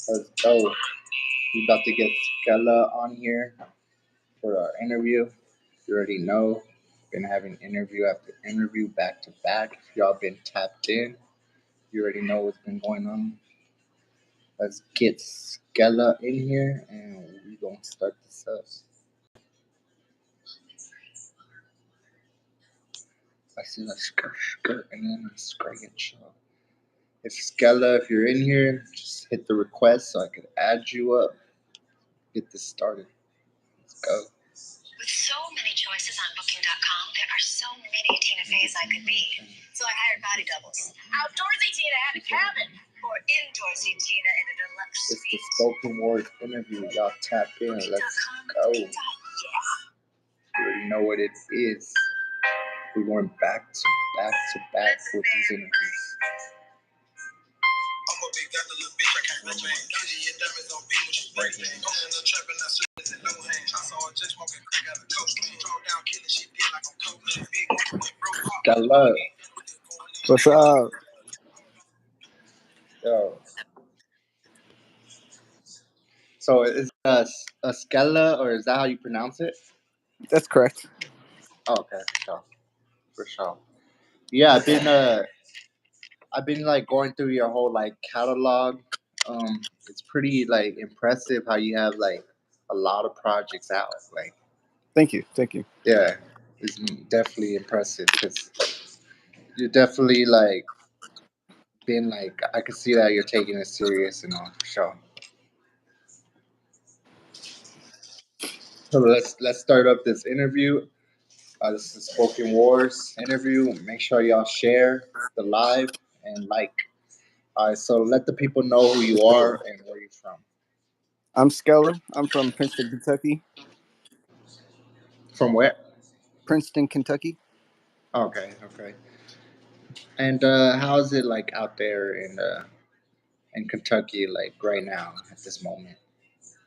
Let's go. We're about to get Skella on here for our interview. You already know. Been having interview after interview back to back. If y'all been tapped in, you already know what's been going on. Let's get Skella in here and we're gonna start this up. I see a skirt and then a scratch. If Skella, if you're in here, just hit the request so I can add you up. Get this started. Let's go. With so many choices on Booking.com, there are so many Tina Feys I could be. So I hired body doubles. Outdoorsy Tina had a cabin, or indoorsy Tina in a deluxe It's the suite. spoken word interview. Y'all tap in. Let's go. You already know what it is. We're going back to back with these interviews. Got love. What's up? Yo. So is it a Skella or is that how you pronounce it? That's correct. Oh, okay, for sure. Yeah, I've been like going through your whole like catalog. It's pretty like impressive how you have like a lot of projects out. Like, Thank you. yeah, it's definitely impressive because you're definitely like been like I can see that you're taking it serious and all for sure. So let's start up this interview. This is Spoken Wars interview. Make sure y'all share the live and like. All right, so let the people know who you are and where you're from. I'm Skella. I'm from Princeton, Kentucky. From where? Princeton, Kentucky. Okay. And how is it like out there in Kentucky, like right now at this moment?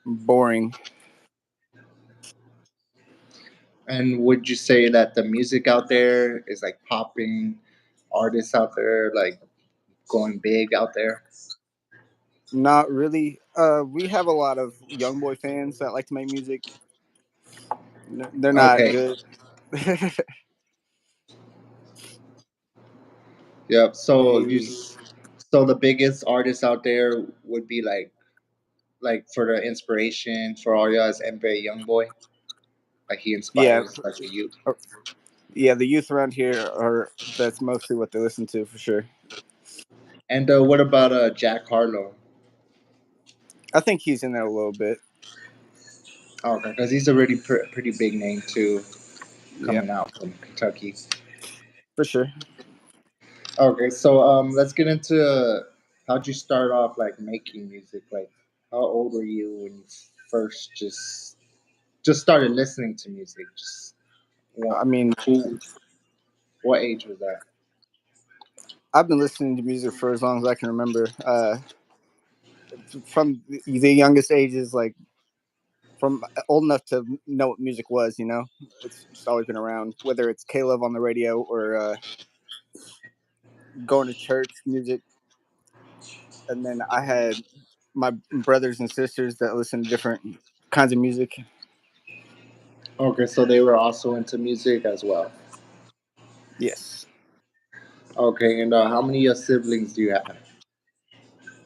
Boring. And would you say that the music out there is like popping, artists out there like going big out there? Not really. We have a lot of young boy fans that like to make music. They're not Okay. good. Yep. They, So the biggest artists out there would be like for the inspiration for all y'all is MJ Youngboy. Like he yeah, inspires like the youth. yeah. The youth around here are. That's mostly what they listen to for sure. And what about Jack Harlow? I think he's in there a little bit. Oh, okay, because he's a really pretty big name too, Yeah, coming out from Kentucky. for sure. Okay, so let's get into how'd you start off like making music? Like, how old were you when you first just just started listening to music? Just what? I mean, Who? What age was that? I've been listening to music for as long as I can remember. From the youngest ages, like from old enough to know what music was. It's just always been around. Whether it's K-Love on the radio or going to church music, and then I had my brothers and sisters that listen to different kinds of music. Okay, so they were also into music as well. Yes, Okay, and how many siblings do you have?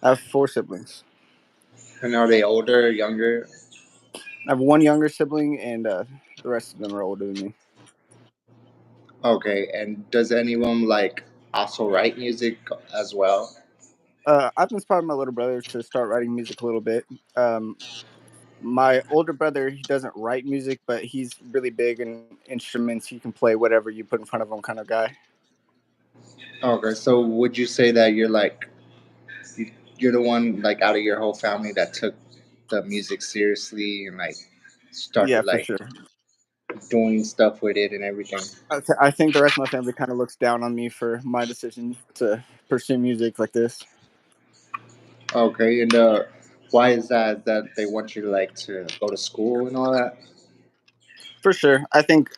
I have four siblings. And are they older, younger? I have one younger sibling, and the rest of them are older than me. Okay, and does anyone like also write music as well? I've inspired my little brother to start writing music a little bit. Um, my older brother, he doesn't write music, but he's really big in instruments. He can play whatever you put in front of him, kind of guy. Okay, so would you say that you're like you're the one like out of your whole family that took the music seriously and like Yeah, started for like sure. doing stuff with it and everything? I think the rest of my family kind of looks down on me for my decision to pursue music like this. Okay, and why is that? Is that they want you to like to go to school and all that? For sure. I think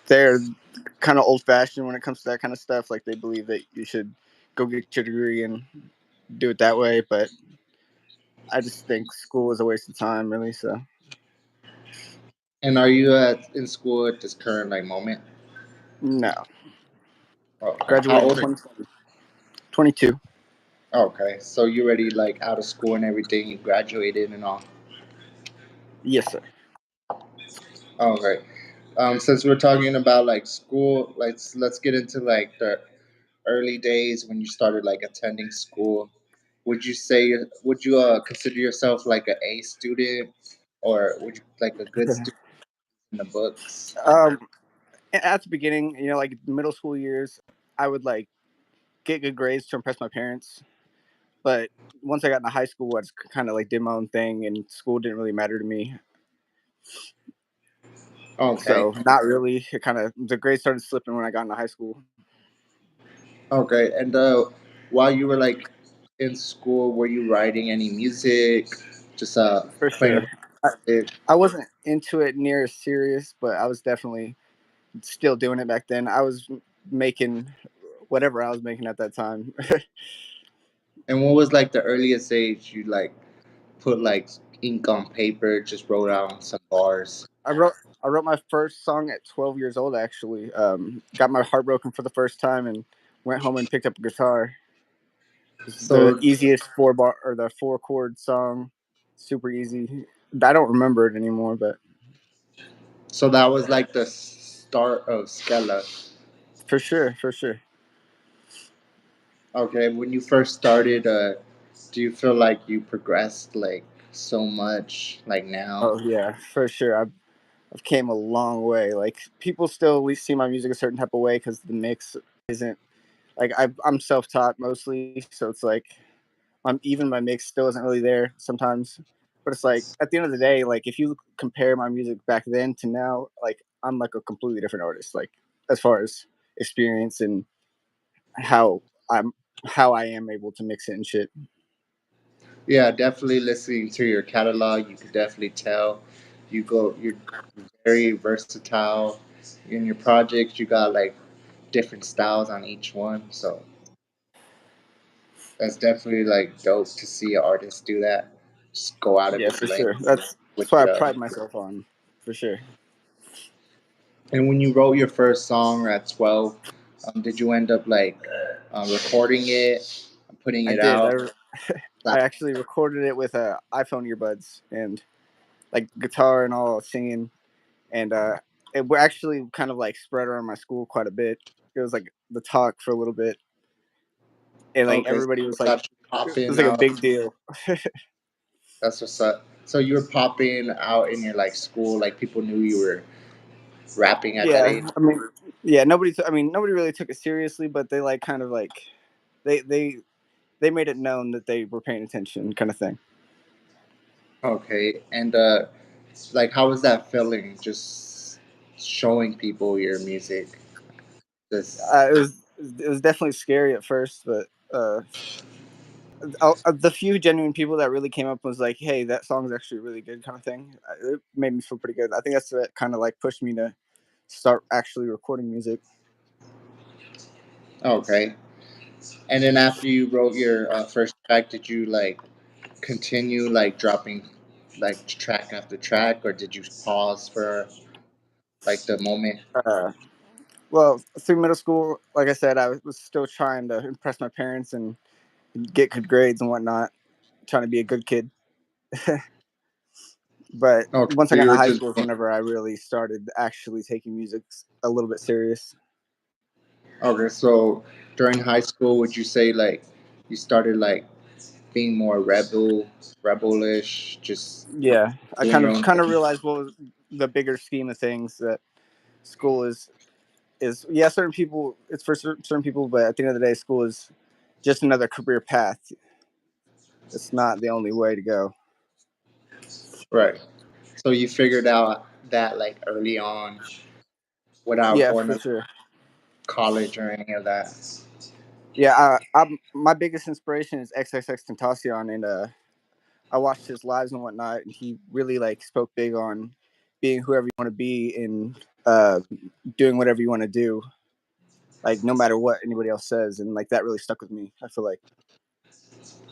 they're kind of old fashioned when it comes to that kind of stuff. Like they believe that you should go get your degree and do it that way. But I just think school is a waste of time, really. So, And are you in school at this current like moment? no. Okay, how Graduated old are you? 2020, 22. Okay, so you already like out of school and everything. You graduated and all. Yes, sir. Okay. Since we're talking about like school, let's get into like the early days when you started like attending school. Would you say would you consider yourself like an A student, or would you like a good student in the books? um, at the beginning, like middle school years, I would like get good grades to impress my parents. But once I got into high school, I just kind of like did my own thing, and school didn't really matter to me. Okay. So not really. It kind of the grades started slipping when I got into high school. Okay. And while you were like in school, were you writing any music? Just For playing sure. around I, with it? I wasn't into it near as serious, but I was definitely still doing it back then. I was making whatever I was making at that time. And what was like the earliest age you like put like ink on paper, just wrote out some bars? I wrote I wrote my first song at 12 years old. Actually, got my heart broken for the first time, and went home and picked up a guitar. It's the So easiest four bar or the four chord song, super easy. I don't remember it anymore, but so that was like the start of Skella. for sure, for sure. Okay, when you first started, do you feel like you progressed like so much like now? Oh yeah, for sure. I've came a long way. Like people still at least see my music a certain type of way because the mix isn't like I'm self taught mostly, so it's like even my mix still isn't really there sometimes. But it's like at the end of the day, like if you compare my music back then to now, like I'm like a completely different artist. Like as far as experience and how I'm how I am able to mix it and shit. Yeah, definitely listening to your catalog, you could definitely tell you're very versatile in your projects. You got like different styles on each one, so that's definitely like dope to see an artist do that. Just go out of Yeah, his for lane, sure. That's switch what it I up. pride myself on, for sure. And when you wrote your first song at 12, did you end up like recording it, putting I it did. out? I actually recorded it with iPhone earbuds and like guitar and all singing, and it were actually kind of like spread around my school quite a bit. It was like the talk for a little bit, and like Okay, so everybody you was like, got you it was popping like a out. big deal. That's what's up. So you were popping out in your like school, like people knew you were rapping at that Yeah, age. I mean, yeah, I mean, nobody really took it seriously, but they like kind of like they they they made it known that they were paying attention, kind of thing. Okay, and Like, how was that feeling? Just showing people your music. This. It was definitely scary at first, but the few genuine people that really came up was like, "Hey, that song's actually really good," kind of thing. It made me feel pretty good. I think that's what kind of like pushed me to start actually recording music. Okay. And then after you wrote your first track, did you like continue like dropping like track after track, or did you pause for like the moment? Uh, well, through middle school, like I said, I was still trying to impress my parents and get good grades and whatnot, trying to be a good kid. But Okay, once so I got you to were high just school, is whenever I really started actually taking music a little bit serious. okay. So during high school, would you say like you started like being more rebelish, just Yeah, I doing kind your of own kind of thing? realized what was the bigger scheme of things, that school is yeah, certain people, it's for certain people, but at the end of the day, school is just another career path. It's not the only way to go. Right. So you figured out that like early on without Yeah, going for to sure. college or any of that. Yeah, my biggest inspiration is XXX Tentacion, and I watched his lives and whatnot, and he really like spoke big on being whoever you want to be and doing whatever you want to do, like no matter what anybody else says, and like that really stuck with me. I feel like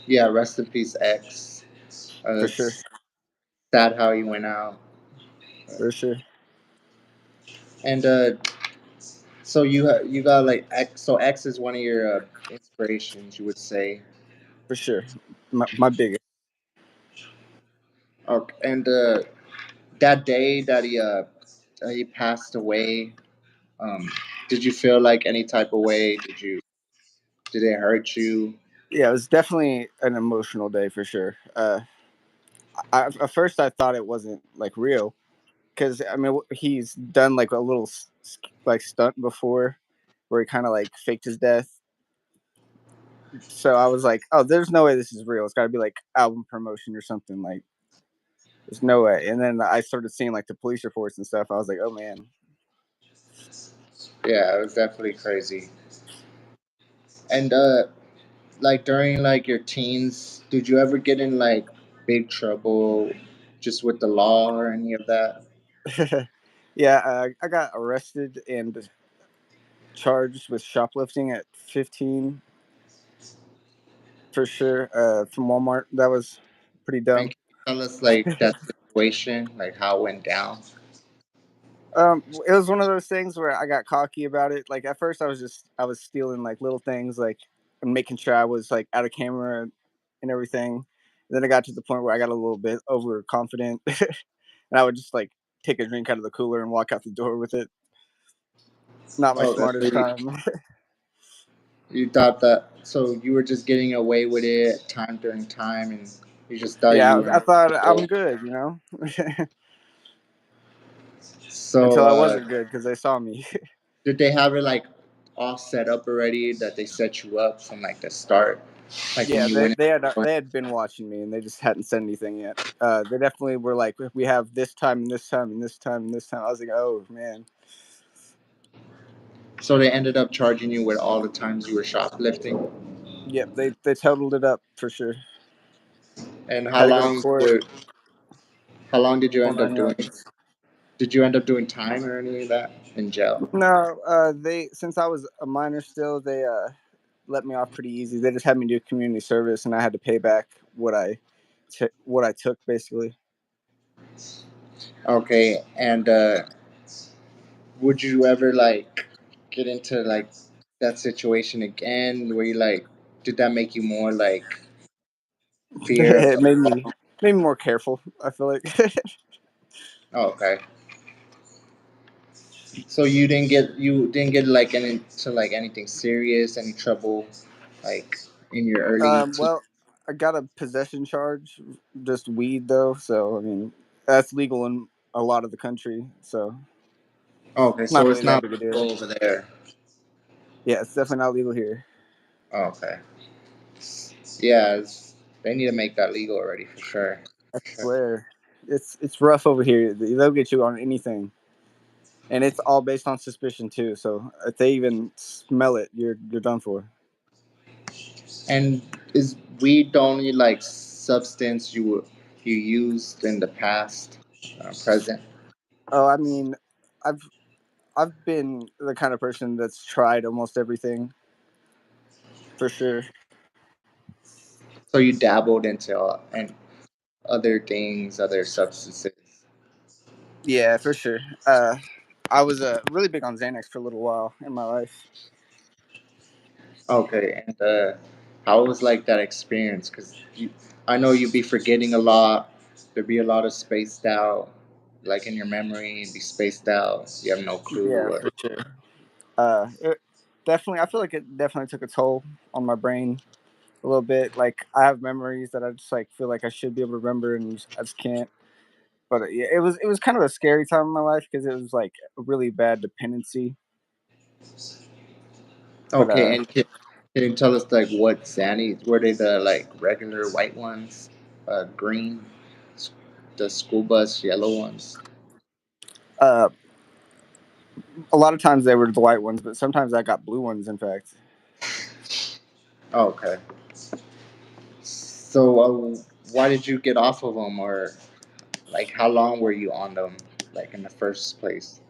Yeah, rest in peace, X. for sure, It's sad how he went out. for sure, And so you got like X. So X is one of your inspirations, you would say. for sure. My biggest. Okay. And that day that he passed away, um, did you feel like any type of way? Did it hurt you? Yeah, it was definitely an emotional day for sure. At first I thought it wasn't like real, because I mean he's done like a little like stunt before where he kind of like faked his death. So I was like, oh, there's no way this is real. It's got to be like album promotion or something. Like, there's no way. And then I started seeing like the police reports and stuff. I was like, oh man, Yeah, it was definitely crazy. And like during like your teens, did you ever get in like big trouble just with the law or any of that? yeah. I got arrested and charged with shoplifting at 15 for sure. From Walmart. That was pretty And dumb. can you tell us like that situation, like how it went down? It was one of those things where I got cocky about it. Like at first, I was stealing like little things, like and making sure I was like out of camera and everything. And then I got to the point where I got a little bit overconfident, and I would just like take a drink out of the cooler and walk out the door with it. Not my Oh, that's smartest really, time. you thought that, so you were just getting away with it time during time, and you just thought Yeah, you were I in thought control. I'm good, So until I wasn't good because they saw me. did they have it like all set up already that they set you up from like the start, like when Yeah, you went in? they had been watching me and they just hadn't said anything yet. They definitely were like, we have this time and this time and this time and this time. I was like, oh man. So they ended up charging you with all the times you were shoplifting. Yep, they totaled it up for sure. And Had to go to court, how long did you whole end nine up doing? yards. Did you end up doing time or any of that in jail? No, they since I was a minor still, they let me off pretty easy. They just had me do community service, and I had to pay back what I took basically. Okay, and would you ever like get into like that situation again where you like did that make you more like fear of It the made me more careful. I feel like. oh, okay. So you didn't get like any to like anything serious, any trouble like in your early Well, I got a possession charge, just weed though. So I mean, that's legal in a lot of the country, so okay, not so really it's that not big a deal. legal over there. Yeah, it's definitely not legal here. Okay. Yeah, they need to make that legal already for sure. I For sure. swear. It's rough over here. They'll get you on anything, and it's all based on suspicion too. So if they even smell it, you're done for. And is weed the only like substance you used in the past, present? Oh, I mean, I've I've been the kind of person that's tried almost everything for sure. So you dabbled into and other things, other substances. Yeah, for sure. I was really big on Xanax for a little while in my life. Okay, and how was like that experience? Because I know you'd be forgetting a lot. There'd be a lot of spaced out, like in your memory, it'd be spaced out. You have no clue Yeah, what. for sure. It definitely. I feel like it definitely took a toll on my brain a little bit. Like I have memories that I just like feel like I should be able to remember, and I just can't. But yeah, it was kind of a scary time in my life because it was like a really bad dependency. But Okay, and can you tell us like what Xannies? Were they the like regular white ones, green, s- the school bus yellow ones? uh, a lot of times they were the white ones, but sometimes I got blue ones. In fact, Okay. So why did you get off of them, or like how long were you on them, like in the first place?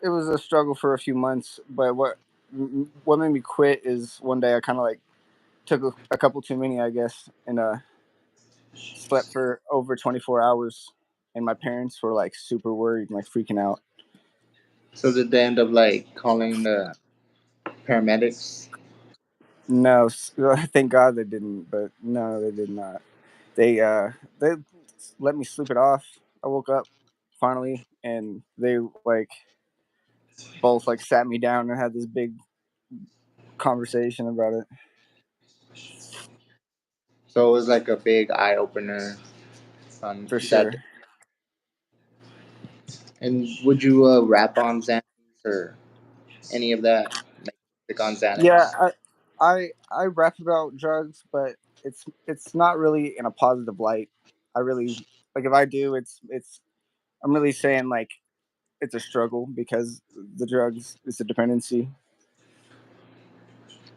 it was a struggle for a few months. But what made me quit is one day I kind of like took a couple too many, I guess, and slept for over 24 hours. And my parents were like super worried, like freaking out. So did they end up like calling the paramedics? No, thank God they didn't. But no, they did not. They let me sleep it off. I woke up finally, and they like both like sat me down and had this big conversation about it. So it was like a big eye opener on For that. sure. And would you rap on Xanax or any of that? Like on Yeah, Xanax? I rap about drugs, but it's not really in a positive light. I really like if I do, it's I'm really saying like it's a struggle because the drugs is a dependency.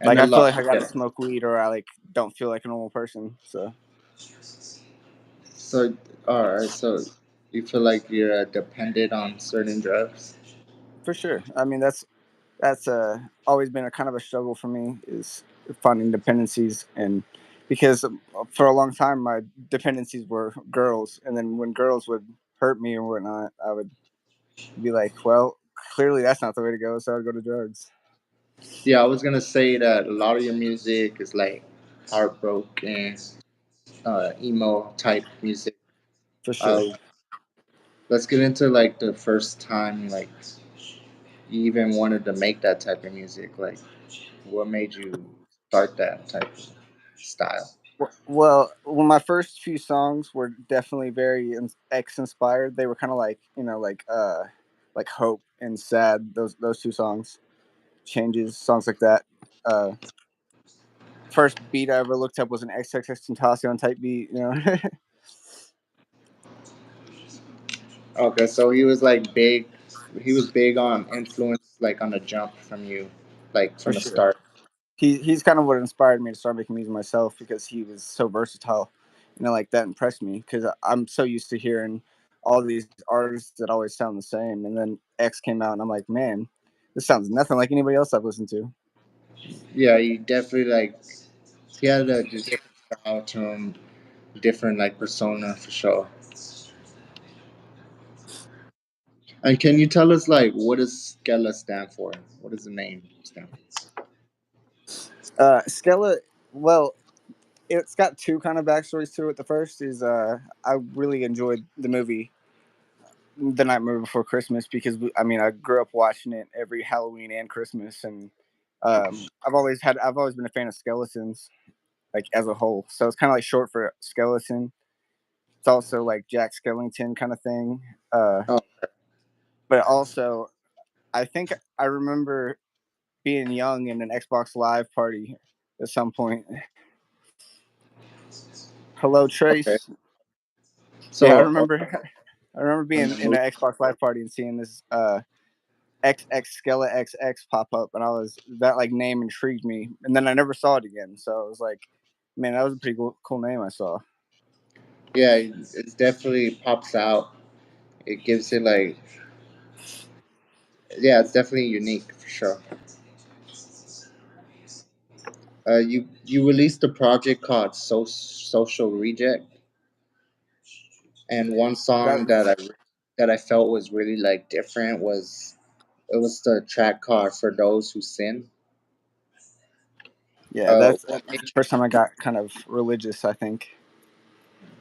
And Like a I feel lot. like I gotta Yeah. smoke weed or I like don't feel like a normal person. So So all right. So you feel like you're dependent on certain drugs? for sure, I mean that's always been a kind of a struggle for me is finding dependencies and because for a long time my dependencies were girls and then when girls would hurt me or whatnot I would be like well clearly that's not the way to go so I'd go to drugs. Yeah, I was gonna say that a lot of your music is like heartbroken, emo type music. For sure. Uh, let's get into like the first time like you even wanted to make that type of music. Like, what made you start that type of style? Well, my first few songs were definitely very X inspired. They were kind of like like hope and sad. Those two songs, changes, songs like that. Uh, First beat I ever looked up was an XXX type beat. You know, Okay, so he was like big. He was big on influence, like on the jump from you, like for from the sure. start. He's kind of what inspired me to start making music myself because he was so versatile. You know, like that impressed me because I'm so used to hearing all these artists that always sound the same, and then X came out, and I'm like, man, this sounds nothing like anybody else I've listened to. Yeah, he definitely like he had a different style to him, different like persona for sure. And can you tell us like what does Skella stand for? What does the name stand for? Skella, well, it's got two kind of backstories to it. The first is I really enjoyed the movie The Nightmare Before Christmas because I mean I grew up watching it every Halloween and Christmas, and I've always been a fan of skeletons like as a whole. So it's kind of like short for skeleton. It's also like Jack Skellington kind of thing. Uh, Oh, but also I think I remember being young in an Xbox Live party at some point. Hello okay. Trace. Yeah, I So remember. I remember on being the in movie, an Xbox Live party and seeing this XX Skella XX pop up, and I was that like name intrigued me, and then I never saw it again. So it was like, man, that was a pretty cool name I saw. yeah, it definitely pops out. It gives it like, yeah, it's definitely unique for sure. You released a project called Social Reject, and one That song that I felt was really like different was it was the track called For Those Who Sin. yeah, that's What the made first time I got kind of religious. I think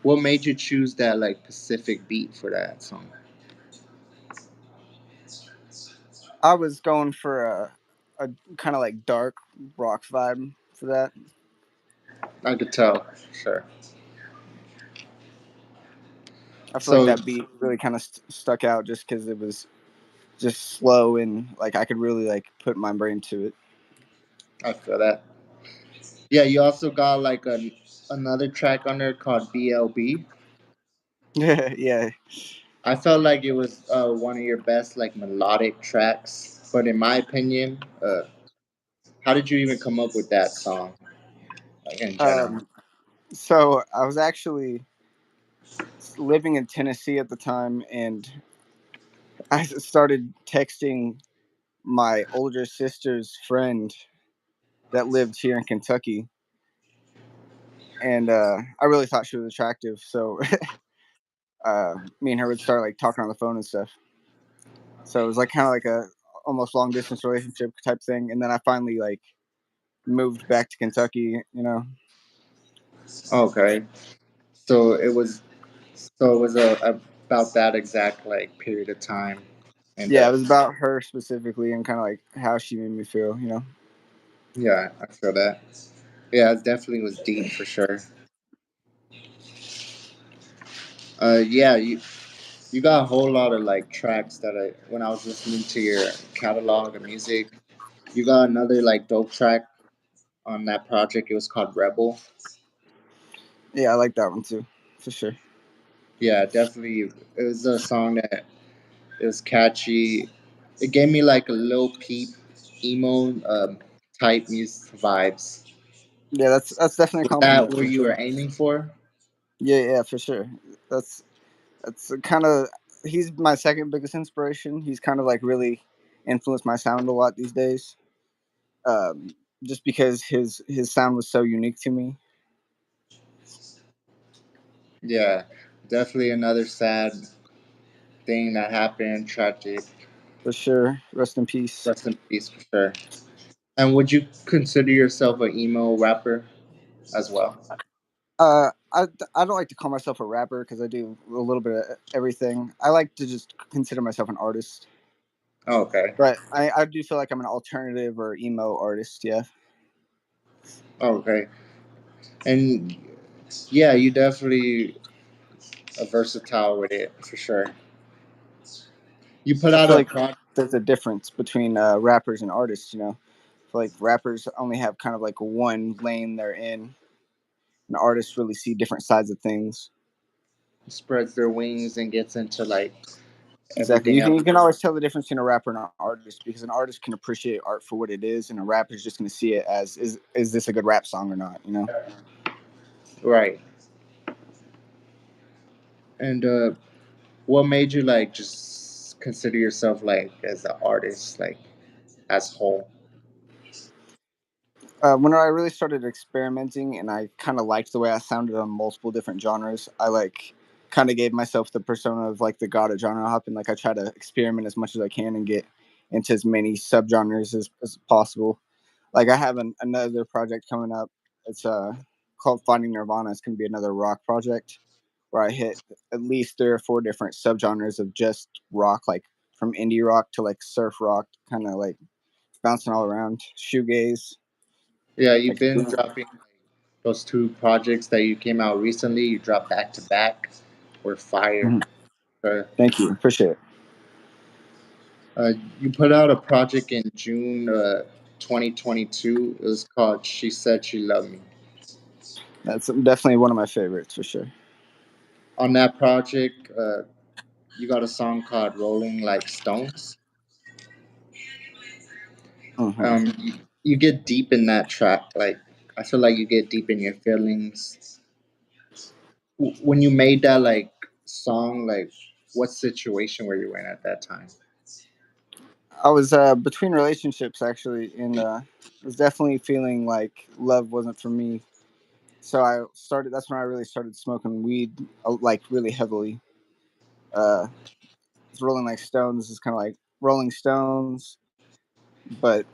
what made you choose that like Pacific beat for that song? I was going for a kind of like dark rock vibe for that. I could tell, sure. I feel like So that beat really kind of stuck out just because it was just slow and like I could really like put my brain to it. I feel that. Yeah, you also got like another track on there called BLB. Yeah, I felt like it was one of your best like melodic tracks, but in my opinion, how did you even come up with that song, like in general? um, so I was actually living in Tennessee at the time, and I started texting my older sister's friend that lived here in Kentucky, and I really thought she was attractive. So me and her would start like talking on the phone and stuff. So it was like kind of like a almost long distance relationship type thing. And then I finally like moved back to Kentucky. You know, Okay, so it was about that exact like period of time, and yeah, it was about her specifically and kind of like how she made me feel. You know, yeah, I feel that. Yeah, it definitely was deep for sure. Yeah, you got a whole lot of like tracks that I when I was listening to your catalog of music, you got another like dope track on that project. It was called Rebel. yeah, I like that one too, for sure. Yeah, definitely. It was a song that it was catchy. It gave me like a little peep emo type music vibes. Yeah, that's definitely a Was that compliment where for you were sure. aiming for? Yeah, yeah, for sure. That's that's kind of he's my second biggest inspiration. He's kind of like really influenced my sound a lot these days. Um, just because his sound was so unique to me. Yeah, definitely another sad thing that happened. Tragic. For sure. Rest in peace. Rest in peace for sure. And would you consider yourself an emo rapper as well? I don't like to call myself a rapper because I do a little bit of everything. I like to just consider myself an artist, Oh, okay. but I do feel like I'm an alternative or emo artist. Yeah, Oh, okay. And yeah, you definitely are versatile with it for sure. You put I out feel a like project. there's a difference between rappers and artists. You know, I feel like rappers only have kind of like one lane they're in, and artists really see different sides of things. Spreads their wings and gets into like Exactly. everything You else. can always tell the difference between a rapper and an artist because an artist can appreciate art for what it is, and a rapper is just going to see it as is this a good rap song or not? You know. Right. And what made you like just consider yourself like as an artist, like as whole? When I really started experimenting and I kind of liked the way I sounded on multiple different genres, I like kind of gave myself the persona of like the god of genre hop, and like I try to experiment as much as I can and get into as many subgenres as possible. Like I have another project coming up. It's called Finding Nirvana. It's going to be another rock project where I hit at least 3 or 4 different subgenres of just rock, like from indie rock to like surf rock, kind of like bouncing all around, shoegaze, Yeah, you've like been dropping those two projects that you came out recently. You dropped back to back. Were fire. Mhm. Uh, Thank you. Appreciate it. you put out a project in June 2022. It was called "She Said She Loved Me." That's definitely one of my favorites for sure. On that project, you got a song called "Rolling Like Stones." Hmm. You get deep in that track. Like I feel like you get deep in your feelings when you made that like song. Like, what situation were you in at that time? I was between relationships actually, and was definitely feeling like love wasn't for me. So I started. That's when I really started smoking weed, like really heavily. Uh, it's Rolling Like Stones is kind of like Rolling Stones, but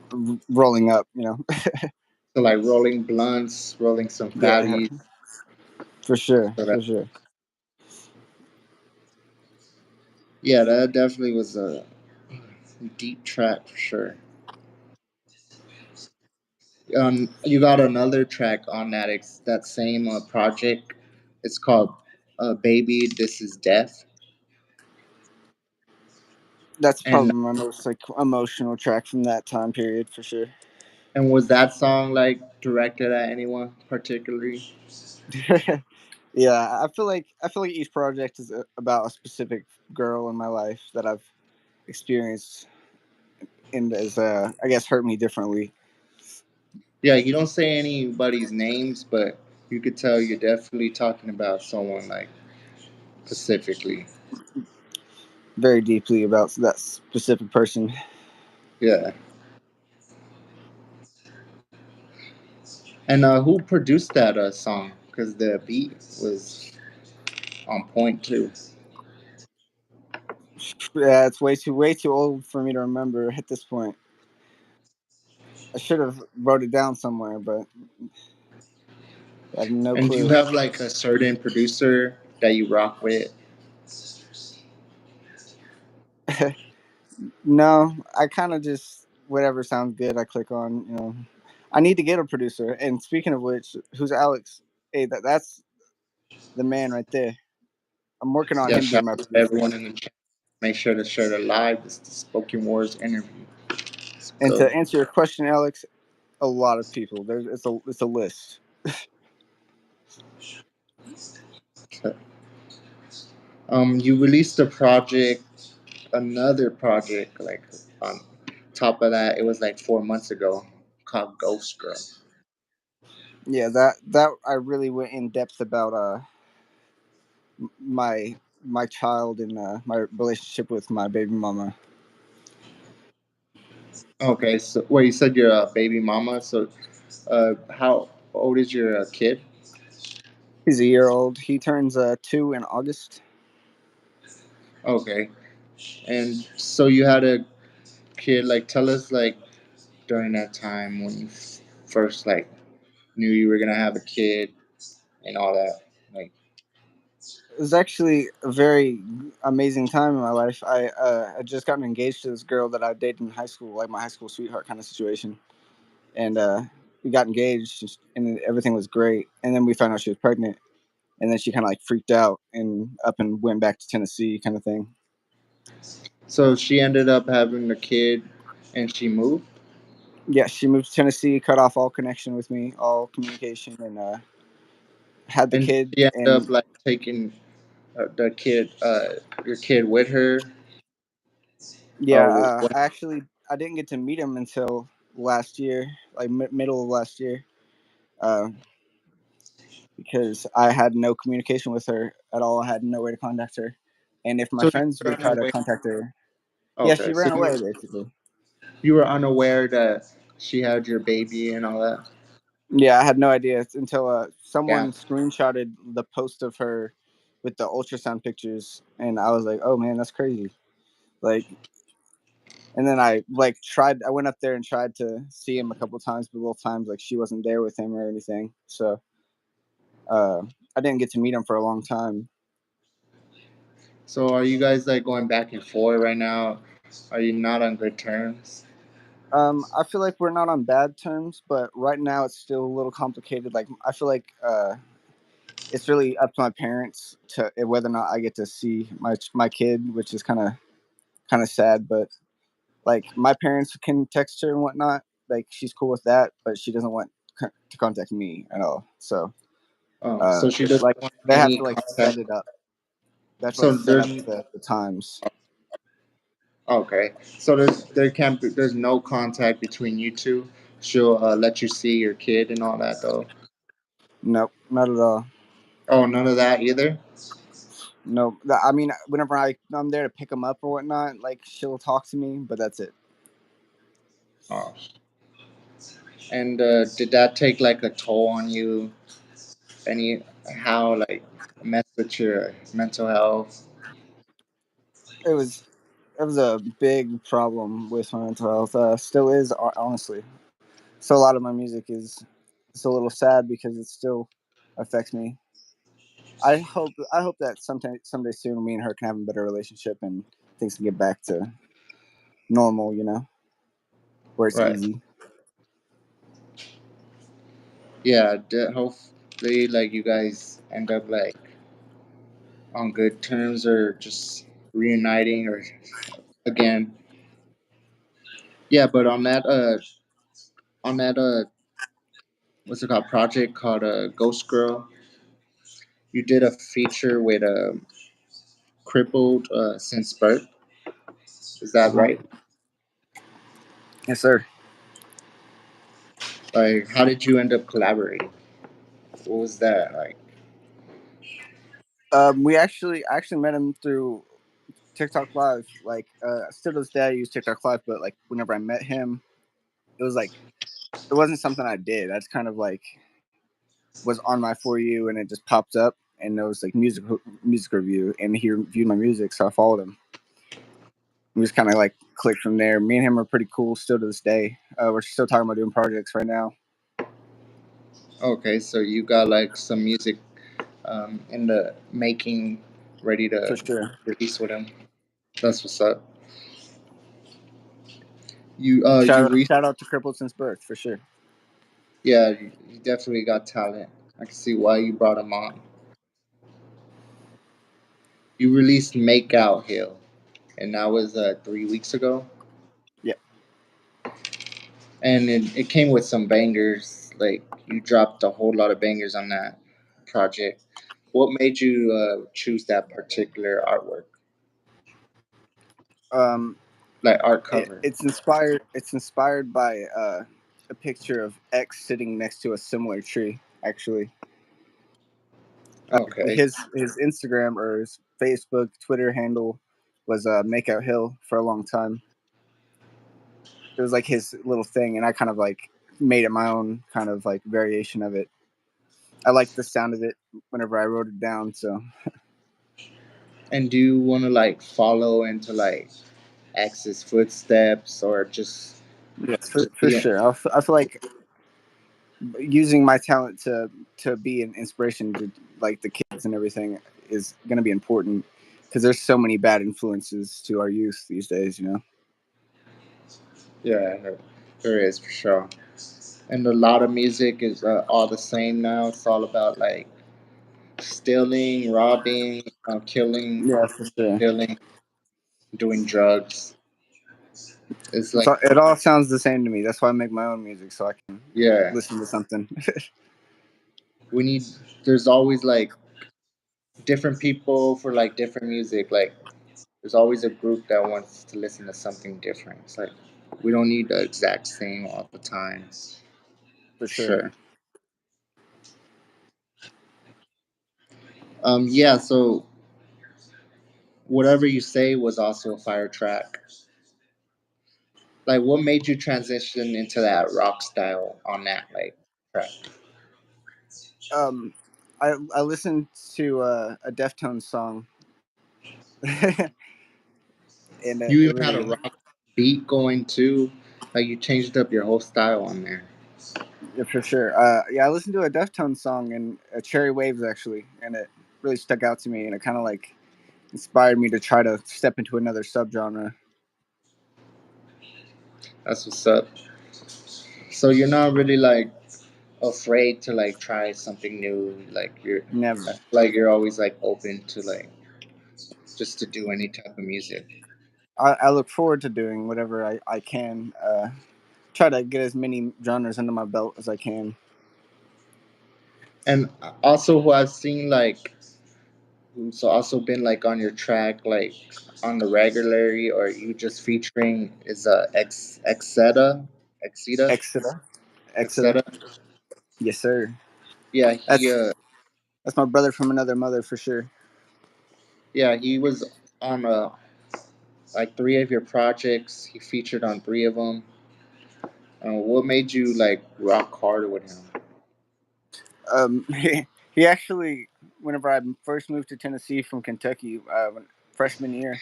rolling up. So like rolling blunts, rolling some Yeah, fatties. for sure, So that for sure. yeah, that definitely was a deep track for sure. You got another track on that same project. It's called "Baby, This Is Death." That's And probably my most like emotional track from that time period for sure. was that song like directed at anyone particularly? Yeah, I feel like each project is about a specific girl in my life that I've experienced and has I guess hurt me differently. Yeah, you don't say anybody's names, but you could tell you're definitely talking about someone like specifically. Very deeply about that specific person. Yeah. And who produced that song? Because the beat was on point too. Yeah, it's way too old for me to remember at this point. I should have wrote it down somewhere, but I have no And do you clue. have like a certain producer that you rock with? No, I kind of just whatever sounds good, I click on. I need to get a producer. And speaking of which, who's Alex? Hey, that's the man right there. I'm working on Yeah, him shout being my out to producer. everyone in the chat. Make sure to share the live. This is the Spoken Words interview. Let's And go. to answer your question, Alex, a lot of people. It's a list. You released a project, another project, like on top of that, it was like 4 months ago, called Ghost Girl. Yeah, that I really went in depth about my my child and my relationship with my baby mama. Okay, so wait, you said you're a baby mama. So, how old is your kid? He's a year old. He turns 2 in August. Okay, and so you had a kid. Like, tell us like during that time when you first like knew you were gonna have a kid and all that. Like, It was actually a very amazing time in my life. I just gotten engaged to this girl that I dated in high school, like my high school sweetheart kind of situation, and we got engaged, and everything was great. And then we found out she was pregnant, and then she kind of like freaked out and up and went back to Tennessee, kind of thing. so she ended up having a kid, and she moved. Yeah, she moved to Tennessee, cut off all connection with me, all communication, and had the And kid. she ended up And like taking the kid, your kid with her. yeah, Oh, what? I didn't get to meet him until last year, like middle of last year, uh, because I had no communication with her at all. I had no way to contact her, and if my So you friends were would try to unaware. contact her, yeah, she Okay, so ran away basically. you were unaware that she had your baby and all that. Yeah, I had no idea until Yeah. someone screenshotted the post of her with the ultrasound pictures, and I was like, "Oh man, that's crazy!" Like, and then I like tried. I went up there and tried to see him a couple times, but both times like she wasn't there with him or anything. So uh, I didn't get to meet him for a long time. So are you guys like going back and forth right now? Are you not on good terms? I feel like we're not on bad terms, but right now it's still a little complicated. Like I feel like it's really up to my parents to whether or not I get to see my kid, which is kind of sad. But like my parents can text her and whatnot. Like she's cool with that, but she doesn't want to contact me at all. So So she doesn't like want they have any to like set contact. it up. That's what So set up there's the times. okay. So there can't be, there's no contact between you two. She'll let you see your kid and all that though. Nope, not at all. Oh, none of that either. Nope. I mean, whenever I'm there to pick them up or whatnot, like she'll talk to me, but that's it. Oh, and did that take like a toll on you? Any how like mess with your mental health? It was it was a big problem with my mental health. Still is, honestly. So a lot of my music is it's a little sad because it still affects me. I hope that someday soon me and her can have a better relationship and things can get back to normal. Where it's Right. easy. Yeah. Hopefully, like you guys end up like on good terms or just reuniting or again. Yeah, but on that what's it called project called Ghost Girl, you did a feature with crippled since birth. Is that Uh-huh. right? Yes, sir. Like, how did you end up collaborating? What was that like? I actually met him through TikTok Live. Like, still to this day, I use TikTok Live, but like whenever I met him, it was like it wasn't something I did. That's kind of like was on my for you, and it just popped up, and it was like music review, and he reviewed my music, so I followed him. We just kind of like clicked from there. Me and him are pretty cool still to this day. We're still talking about doing projects right now. Okay, so you got like some music in the making, ready For to sure. release with him. That's what's up. Shout You out, shout out to Crippled Since Birth for sure. yeah, you definitely got talent. I can see why you brought him on. You released Make Out Hill, and that was 3 weeks ago. Yeah. And it came with some bangers. Like you dropped a whole lot of bangers on that project. What made you choose that particular artwork, Um, like art cover? it's inspired. It's inspired by a picture of X sitting next to a similar tree. Actually, Okay, his Instagram or his Facebook, Twitter handle was Makeout Hill for a long time. It was like his little thing, and I kind of like made it my own kind of like variation of it. I liked the sound of it whenever I wrote it down. So and do you want to like follow into like X's footsteps or yes, just for be sure. I feel like using my talent to be an inspiration to like the kids and everything is going to be important because there's so many bad influences to our youth these days. yeah, there is for sure. And a lot of music is all the same now. It's all about like stealing, robbing, killing, Yeah, for sure. stealing, doing drugs. It's like So it all sounds the same to me. That's why I make my own music so I can yeah, listen to something. we need. There's always like different people for like different music. Like there's always a group that wants to listen to something different. It's like we don't need the exact same all the time. For sure. Sure. Yeah. So whatever you say was also a fire track. Like, what made you transition into that rock style on that like track? Um, I listened to a Deftones song, and You it even had a really, rock beat going too. Like you changed up your whole style on there. yeah, for sure. Yeah, I listened to a Deftones song and Cherry Waves actually, and it really stuck out to me, and it kind of like inspired me to try to step into another subgenre. That's what's up. So you're not really like afraid to like try something new. Like you're, I Never. feel like you're always like open to like just to do any type of music. I look forward to doing whatever I can. Try to get as many genres under my belt as I can. And also, who I've seen like who's also been like on your track, like on the regularly, or you just featuring is Exeta, Exeta, Exeter, Exeter. Exeta. Yes, sir. Yeah, That's my brother from another mother for sure. he was on like three of your projects. He featured on three of them. What made you like rock hard with him? He actually, whenever I first moved to Tennessee from Kentucky, freshman year,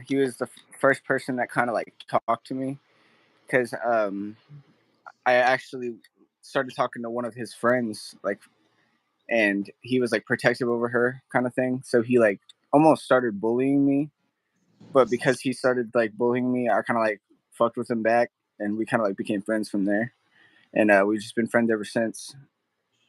he was the first person that kind of like talked to me because I actually started talking to one of his friends, like, and he was like protective over her kind of thing. So he like almost started bullying me, but because he started like bullying me, I kind of like fucked with him back, and we kind of like became friends from there. And we've just been friends ever since.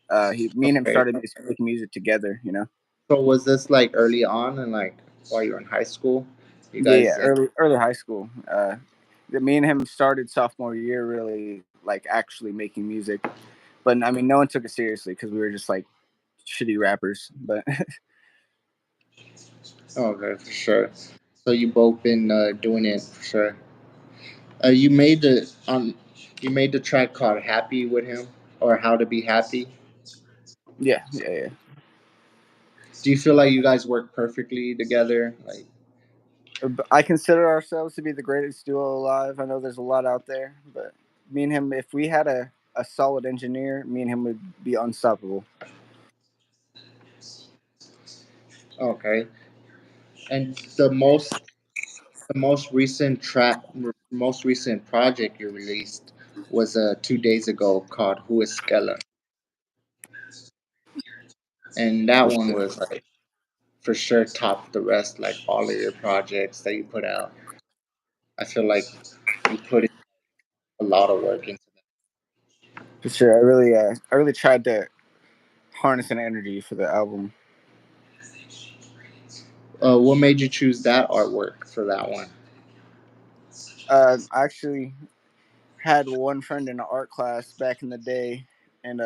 Me and him Okay. started making music together. You know. So was this like early on and like while you were in high school? You Yeah, yeah, guys, early high school. Me and him started sophomore year, really like actually making music. But I mean, no one took it seriously because we were just like shitty rappers. But okay, for sure. So you both been doing it for sure. You made you made the track called "Happy" with him, or "How to Be Happy." yeah, yeah, yeah. Do you feel like you guys work perfectly together? Like, I consider ourselves to be the greatest duo alive. I know there's a lot out there, but me and him, if we had a solid engineer, me and him would be unstoppable. okay. And the most recent project you released was 2 days ago called "Who Is Skella," and that For one sure. was like for sure top the rest. Like all of your projects that you put out, I feel like you put in a lot of work into For sure. I really tried to harness an energy for the album. that. What made you choose that artwork for that one? I actually had one friend in an art class back in the day, and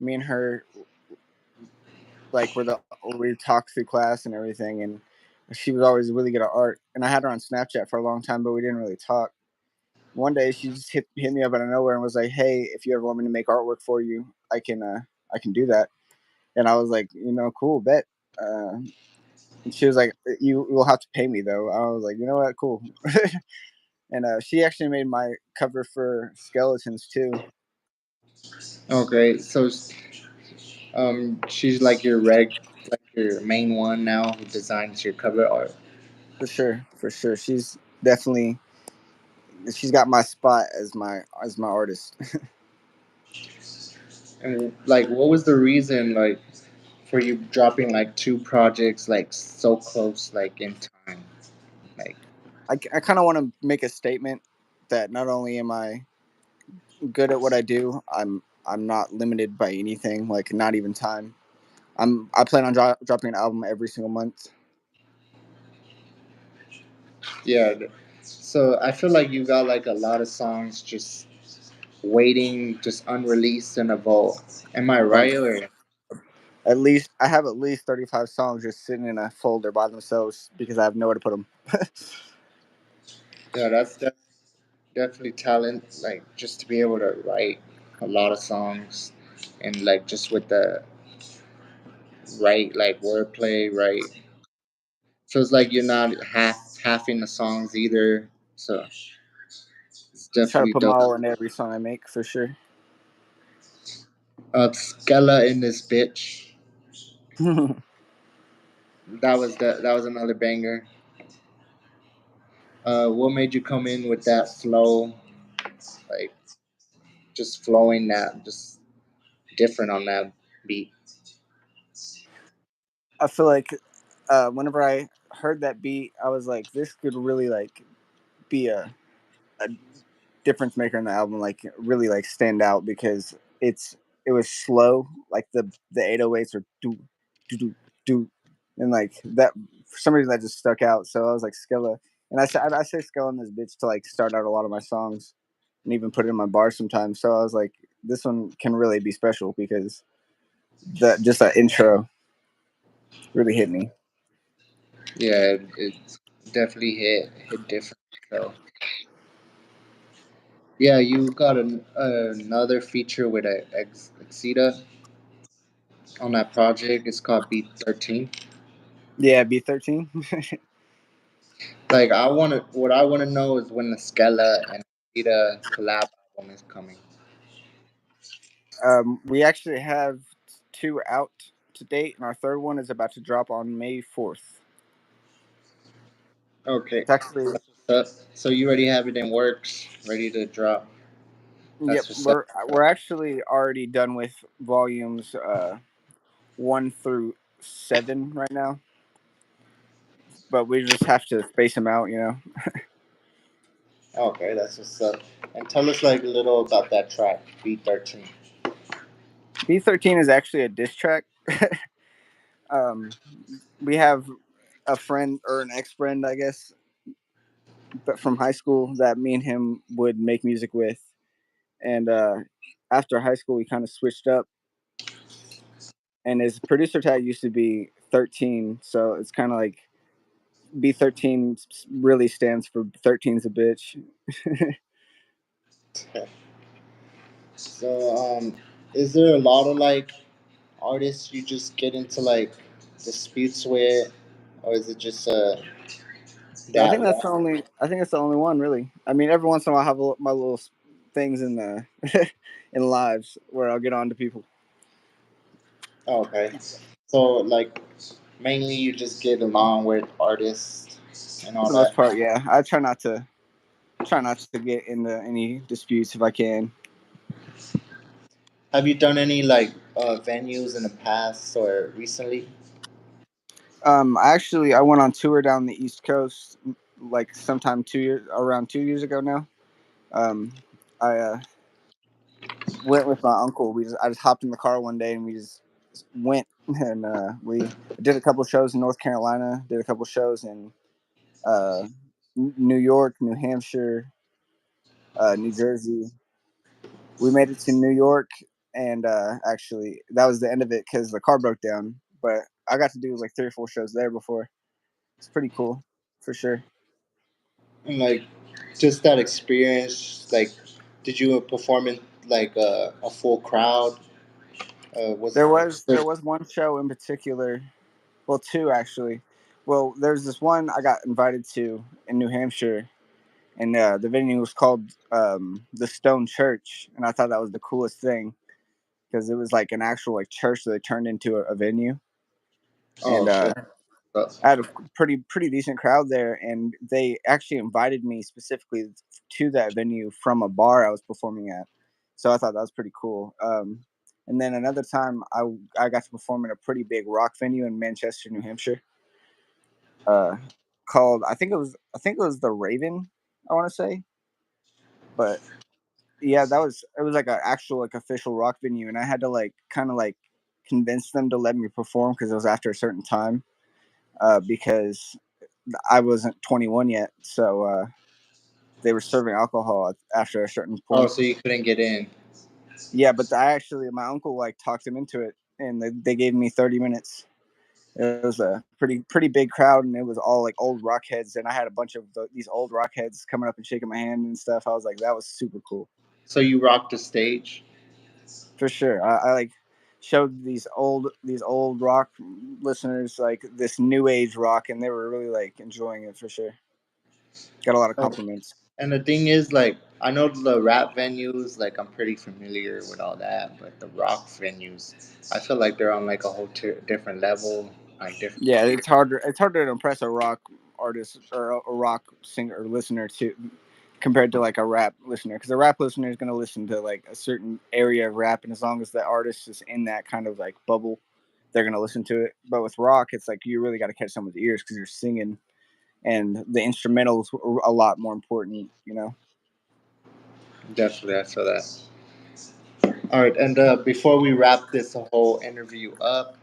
me and her like we talked through class and everything, and she was always really good at art. And I had her on Snapchat for a long time, but we didn't really talk. One day, she just hit me up out of nowhere and was like, "Hey, if you ever want me to make artwork for you, I can do that." And I was like, cool, bet. And she was like, "You will have to pay me though." I was like, "You know what, cool." And she actually made my cover for Skeletons too. Okay, so she's like your main one now who designs your cover art. For sure, for sure. She's got my spot as my artist. And like, what was the reason like for you dropping like two projects like so close like in time? Like, I kind of want to make a statement that not only am I good at what I do, I'm not limited by anything, like not even time. I plan on dropping an album every single month. yeah. So I feel like you got like a lot of songs just waiting, just unreleased in a vault. Am I Like right? Or at least I have at least 35 songs just sitting in a folder by themselves because I have nowhere to put them. yeah, definitely talent. Like just to be able to write a lot of songs and like just with the right like wordplay, right. Feels like you're not halfing the songs either. So it's I try to definitely put my dope. all in every song I make for sure. Skella in this bitch. I That was another banger. What made you come in with that flow? Like just flowing that just different on that beat. feel like whenever I heard that beat, I was like, this could really like be a difference maker in the album, like really like stand out because it was slow, like the 808s are do do do, and like that for some reason that just stuck out. So I was like Skilla, and I say Skilla in this bitch to like start out a lot of my songs, and even put it in my bars sometimes. So I was like, this one can really be special because that just that intro. really hit me. Yeah, it definitely hit different. So yeah, you got another feature with a Exita on that project. It's called B13. Yeah, B13. Like what I want to know is when the Skella and Exita collab album is coming. We actually have two out to date, and our third one is about to drop on May 4th. Okay, It's actually, so you already have it in works, ready to drop. yep, That's what's up. we're actually already done with volumes 1 through 7 right now, but we just have to space them out, you know. Okay, that's what's up. And tell us like a little about that track, B13. B13 is actually a diss track. um, we have a friend or an ex friend, I guess, but from high school that me and him would make music with, and after high school we kind of switched up, and his producer tag used to be 13, so it's kind of like B13 really stands for 13's a bitch. So, is there a lot of like artists you just get into like disputes with, or is it just Yeah, I that think that's one? the only. I think it's the only one, really. I mean, every once in a while, I have my little things in the in lives where I'll get on to people. Oh, okay. So, like, mainly you just get along with artists and For all the most that. part, yeah. I try not to get into any disputes if I can. Have you done any like venues in the past or recently? I went on tour down the East Coast like sometime 2 years, around 2 years ago now. Um, I went with my uncle. I just hopped in the car one day and we just went and we did a couple shows in North Carolina, did a couple shows in uh, New York, New Hampshire, New Jersey. We made it to New York, and actually that was the end of it because the car broke down. But I got to do like 3 or 4 shows there before. It's pretty cool, for sure. And like, just that experience. Like, did you perform in like a full crowd? Was There was one show in particular, well, two actually. Well, there's this one I got invited to in New Hampshire, and the venue was called the Stone Church, and I thought that was the coolest thing because it was like an actual like church that they turned into a venue, oh and shit. I had a pretty decent crowd there, and they actually invited me specifically to that venue from a bar I was performing at, so I thought that was pretty cool. And then another time, I got to perform in a pretty big rock venue in Manchester, New Hampshire, uh, called I think it was the Raven, I want to say, but yeah, that was it was like an actual like official rock venue, and I had to like kind of like convince them to let me perform because it was after a certain time, because I wasn't 21 yet, so they were serving alcohol after a certain Oh, point. so you couldn't get in. Yeah, but I actually my uncle like talked him into it, and they gave me 30 minutes. It was a pretty big crowd, and it was all like old rock heads, and I had a bunch of these old rock heads coming up and shaking my hand and stuff. I was like, that was super cool. So you rocked the stage. For sure. I like showed these old rock listeners like this new age rock, and they were really like enjoying it for sure. Got a lot of Oh, compliments. and the thing is, like, I know the rap venues, like, I'm pretty familiar with all that, but the rock venues, I feel like they're on like a whole different level, like different. Yeah, it's harder to impress a rock artist or a rock singer or listener to compared to like a rap listener, because a rap listener is going to listen to like a certain area of rap, and as long as the artist is in that kind of like bubble, they're going to listen to it. But with rock, it's like you really got to catch someone's ears because you're singing, and the instrumentals are a lot more important, you know. Definitely, I feel that. All right, and before we wrap this whole interview up,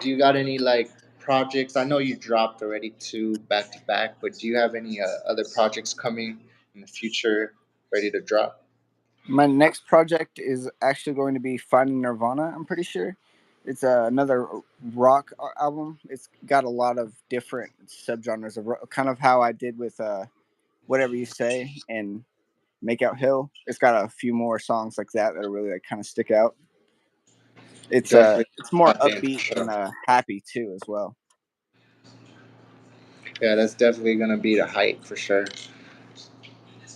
do you got any like projects? I know you dropped already two back to back, but do you have any other projects coming in the future ready to drop? My next project is actually going to be Finding Nirvana, I'm pretty sure. It's another rock album. It's got a lot of different subgenres of rock, kind of how I did with Whatever You Say and Make Out Hill. It's got a few more songs like that that are really like kind of stick out. Definitely It's more tap in for upbeat and sure. happy too as well. Yeah, that's definitely gonna be the hype for sure.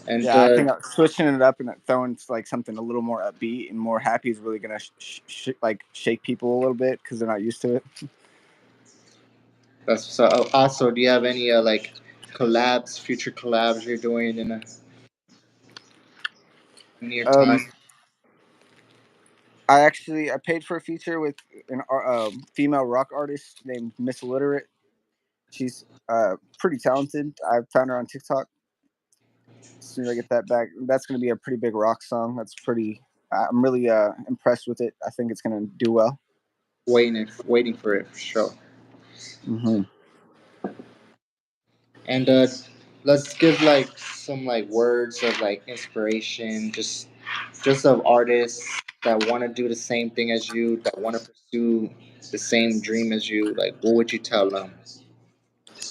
And Yeah, I think switching it up and throwing like something a little more upbeat and more happy is really gonna like shake people a little bit because they're not used to it. that's so. Also, do you have any like collabs, future collabs you're doing in a near Um, time? I paid for a feature with an female rock artist named Miss Illiterate. She's pretty talented. I found her on TikTok. As soon as I get that back, that's going to be a pretty big rock song. That's pretty. I'm really impressed with it. I think it's going to do well. Waiting for it for sure. Hmm. And let's give like some like words of like inspiration, just of artists that want to do the same thing as you, that want to pursue the same dream as you. Like, what would you tell them?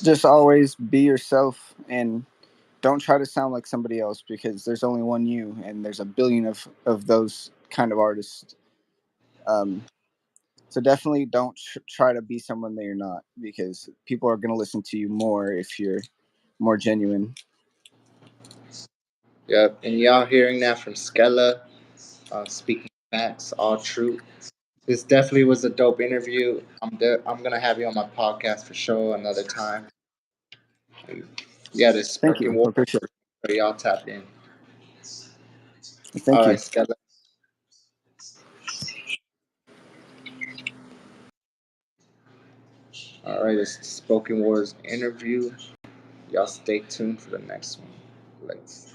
Just always be yourself and don't try to sound like somebody else because there's only one you and there's a billion of those kind of artists. Um, so definitely don't try to be someone that you're not because people are going to listen to you more if you're more genuine. Yep, and y'all hearing that from Skella, speaking facts, all true. This definitely was a dope interview. I'm gonna have you on my podcast for sure another time. Yeah, this Thank spoken you. word, I appreciate so y'all tap in. it. All Thank right, you. Skella. All right, it's spoken words interview. Y'all stay tuned for the next one. Let's.